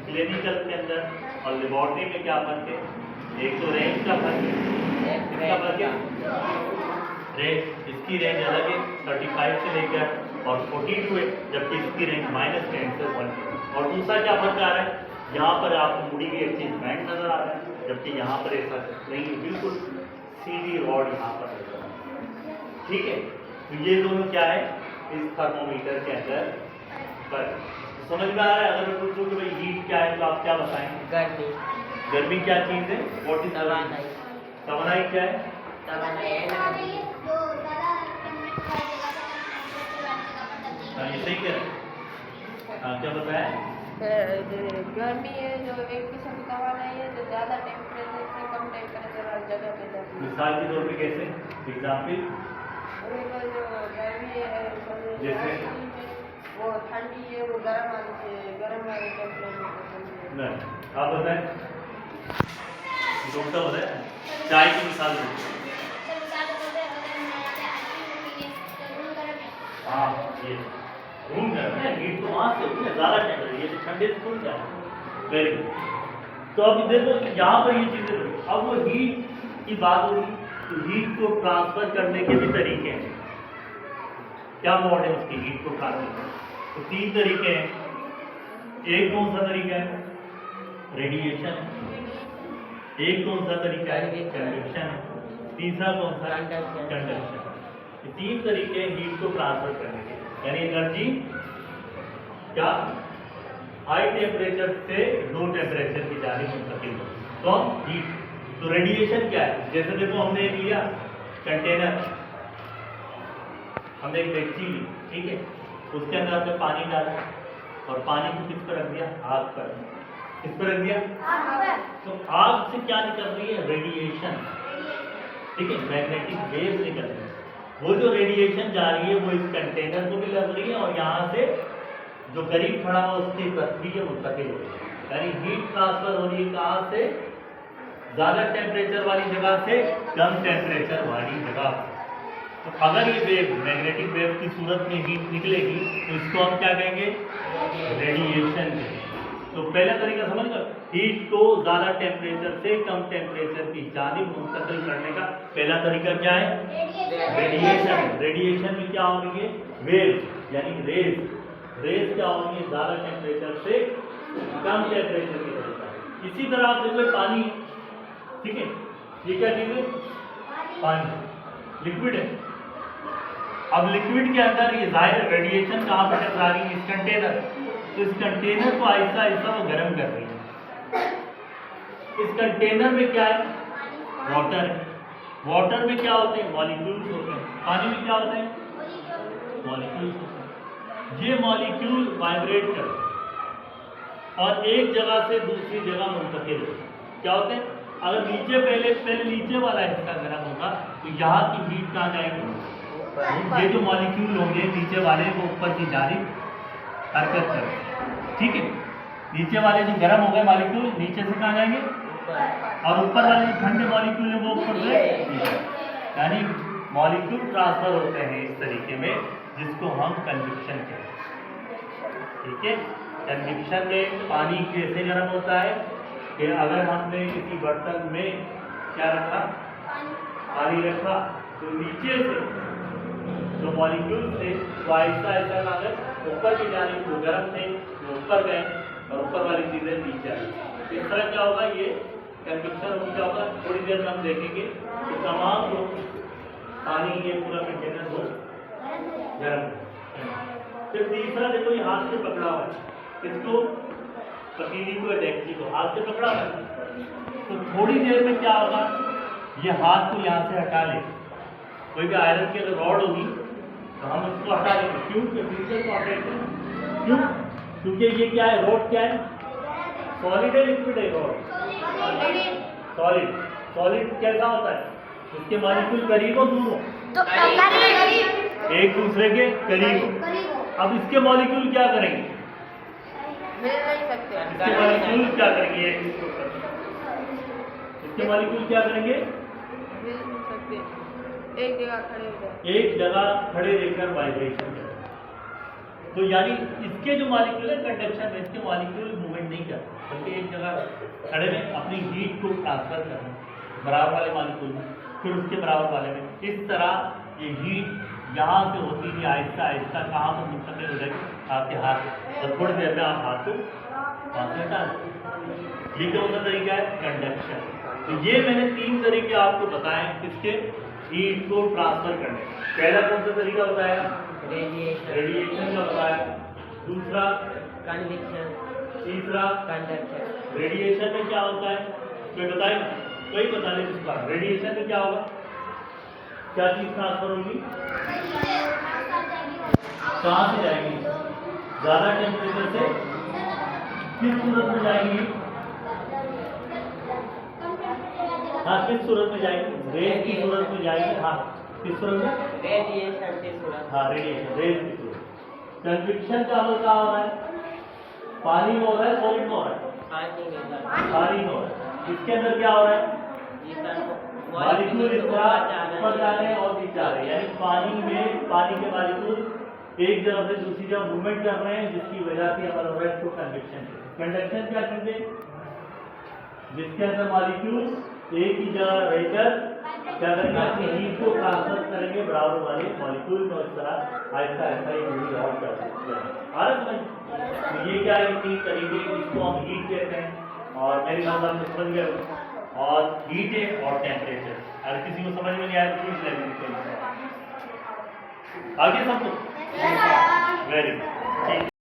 Clinical के अंदर और लेबोरेटरी में क्या फर्क है? एक तो रेंज का फर्क है, इसका फर्क है रेंज, इसकी रेंज अलग है 35 से लेकर और 42 है, जबकि इसकी रेंज -10 से 1 है। और दूसरा क्या फर्क आ रहा है, यहाँ पर आपको मुड़ी की एक्सिस बैंड नजर आ रहा है, जबकि यहाँ पर ऐसा नहीं है, बिल्कुल सीधी रॉड यहाँ पर नजर आ रहा है। ठीक है, तो ये दोनों क्या है इस थर्मोमीटर के अंदर फर्क। समझ में आ रहा है? अगर मैं पूछूं कि भाई हीट क्या है तो आप क्या बताएंगे? गर्मी। गर्मी क्या चीज है? What is तवानाई। तवानाई क्या है? हाँ, ये सही कह रहे हैं। हाँ, क्या बताया? गर्मी है जो एक किस्म की तवानाई है जो ज़्यादा टेम्परेचर से कम टेम्परेचर वाली जगह पे जाती है। मिसाल के तौर पे कैसे? एग्जाम्पल जो गर्मी है जैसे वो ठंडी है वो गर्म वाले टेम्परेचर। नहीं, आप बताएं। डॉक्टर बताए चाय की मिसाल दो। हाँ, ये रूम गर्म है, हीट तो वहाँ से होती है ज़्यादा टेम्परेचर, ये तो ठंडे से खुल जाए। Very good. तो अब देखो यहाँ पर ये चीज़ें, अब वो हीट की बात होगी तो हीट को ट्रांसफर करने के भी तरीके हैं। क्या मोड है उसकी हीट को ट्रांसफर करने? तो 3 तरीके हैं। एक कौन सा तरीका है? रेडिएशन है। एक कौन सा तरीका है? कन्वेक्शन है। तीसरा कौन सा? कंडक्शन। ये 3 तरीके हैं हीट को ट्रांसफर करने के, यानी एनर्जी क्या हाई टेम्परेचर से लो टेम्परेचर की जानिब मुंतकिल हो। तो हीट, तो रेडिएशन क्या है? जैसे देखो हमने एक लिया कंटेनर, हमने एक डेगची ली, ठीक है, उसके अंदर हमने पानी डाला और पानी को किस पर रख दिया? आग पर। किस पर रख दिया? तो आग से क्या निकल रही है? रेडिएशन, ठीक है, मैग्नेटिक वेव्स निकल रही है। वो जो रेडिएशन जा रही है वो इस कंटेनर को भी लग रही है और यहाँ से जो करीब खड़ा हुआ उसकी पृथ्वी के मुंतकिल हो रही है, यानी हीट ट्रांसफर हो रही है कहाँ से? ज़्यादा टेम्परेचर वाली जगह से कम टेम्परेचर वाली जगह। तो अगर ये वेव मैग्नेटिक वेव की सूरत में हीट निकलेगी तो इसको हम क्या कहेंगे? रेडिएशन कहेंगे। तो पहला तरीका समझ लो, हीट को ज़्यादा टेम्परेचर से कम टेम्परेचर की जानिब मुंतकिल करने का पहला तरीका क्या है? रेडिएशन। रेडिएशन में क्या होंगे? वेव यानी रेज। रेज क्या होंगे? ज़्यादा टेम्परेचर से कम टेम्परेचर की तरफ। इसी तरह आप देखो पानी, ठीक है, ये क्या चीज़ है? पानी लिक्विड है। अब लिक्विड के अंदर ये जाहिर रेडिएशन कहाँ पर टकरा रही है? इस कंटेनर। तो इस कंटेनर को आहिस्ता आहिस्ता वो गर्म कर रही है। इस कंटेनर में क्या है? वाटर है। वाटर में क्या होते हैं? मॉलिक्यूल्स होते हैं। पानी में क्या होते हैं? मॉलिक्यूल्स होते हैं। ये मॉलिक्यूल वाइब्रेट करते हैं और एक जगह से दूसरी जगह मुंतकिल होते हैं। क्या होते हैं? अगर नीचे पहले नीचे वाला हिस्सा गर्म होगा तो यहाँ की हीट कहाँ जाएगी? ये जो मॉलिक्यूल होंगे नीचे वाले वो ऊपर की जानिब हरकत करें, ठीक है। नीचे वाले जो गर्म हो गए मॉलिक्यूल नीचे से कहाँ जाएंगे? और ऊपर वाले जो ठंडे मॉलिक्यूल है वो ऊपर से नीचे, यानी मॉलिक्यूल ट्रांसफर होते हैं इस तरीके में, जिसको हम कन्वेक्शन कहते हैं, ठीक है। कन्वेक्शन में पानी कैसे गर्म होता है कि अगर हमने किसी बर्तन में क्या रखा? पानी रखा, तो नीचे से जो मॉलिक्यूल थे वो आहिस्ता आहिस्ता लागत ऊपर की जानिब जो गर्म थे वो ऊपर गए और ऊपर वाली चीज़ें नीचे आई। इस तरह क्या होगा? ये कन्वेक्शन हो क्या होगा? थोड़ी देर में हम देखेंगे कि तमाम जो पानी ये पूरा कंटेनर हो गर्म। फिर तीसरा देखो ये हाथ से पकड़ा हुआ है, इसको पतीली को डेगची को हाथ से पकड़ा हुआ है, तो थोड़ी देर में क्या होगा? ये हाथ को यहाँ से हटा ले। कोई भी आयरन की अगर रॉड होगी तो हम इसको हटा देंगे। क्यों? फिजिकल को हटा देंगे। क्यों? क्योंकि ये क्या है? रॉड क्या है? सॉलिड है लिक्विड है? Rod solid. सॉलिड कैसा होता है? इसके मॉलिक्यूल करीब हो दूर हो? तो एक दूसरे के करीब हो। अब इसके मॉलिक्यूल क्या करेंगे? मिल नहीं सकते। इसके मॉलिक्यूल क्या करेंगे? इसके मॉलिक्यूल क्या करेंगे? मिल नहीं सकते, एक जगह खड़े हो जाए। एक जगह खड़े रहकर वाइब्रेशन करें। तो यानी इसके जो मॉलिक्यूल है कंडक्शन में, इसके मॉलिक्यूल मूवमेंट नहीं करना, बल्कि एक जगह खड़े में अपनी हीट को ट्रांसफर करना बराबर वाले मालिक्यूल में, फिर उसके बराबर वाले में। इस तरह ये हीट यहाँ से होती हुई आहिस्ता आहिस्ता कहाँ पर मुंतकिल हो जाएगी, आपके हाथ में, और थोड़ी देर में आप हाथ को वहाँ से हटा दें। ये कौन सा तरीका है? कंडक्शन। तो ये मैंने 3 तरीके आपको बताए किसके, हीट को ट्रांसफर करने। पहला कौन सा तरीका बताया? रेडिएशन का बताया। दूसरा कन्वेक्शन, तीसरा कंडक्शन। रेडिएशन में क्या होता है, कोई बताएगा? कोई बता दे इसका। रेडिएशन में क्या होगा, क्या चीज ट्रांसफर होगी, कहाँ से जाएगी? ज्यादा टेम्परेचर से किस सूरत में जाएगी? हाँ, किस सूरत में जाएगी? रेज की सूरत में जाएगी। हाँ, किस सूरत में? रेडिएशन की सूरत। हाँ, रेडिएशन, रेज की सूरत। कन्वेक्शन का मतलब क्या हो रहा है? पानी में हो रहा है, सॉलिड में हो रहा है? पानी में हो रहा है। इसके अंदर क्या हो रहा है? मॉलिक्यूल इस तरह ऊपर जा रहे हैं और नीचे जा रहे हैं, यानी पानी में पानी के मॉलिक्यूल एक जगह से दूसरी जगह मूवमेंट कर रहे हैं, जिसकी वजह से हमारा हो रहा है इसको कन्वेक्शन। कंडक्शन क्या करते हैं? जिसके अंदर मॉलिक्यूल एक ही जगह रहकर क्या करेंगे, अपनी हीट को ट्रांसफर करेंगे बराबर वाले मॉलिक्यूल में, इस तरह आहिस्ता आहिस्ता ये मूवी आउट कर सकते हैं। तो ये क्या है, 3 तरीके, इसको हम हीट कहते हैं, और मेरे ख्याल से आपने समझ गए। और हीट है और टेम्परेचर, अगर किसी को समझ में नहीं आया तो पूछ लेंगे। आगे सबको वेरी गुड।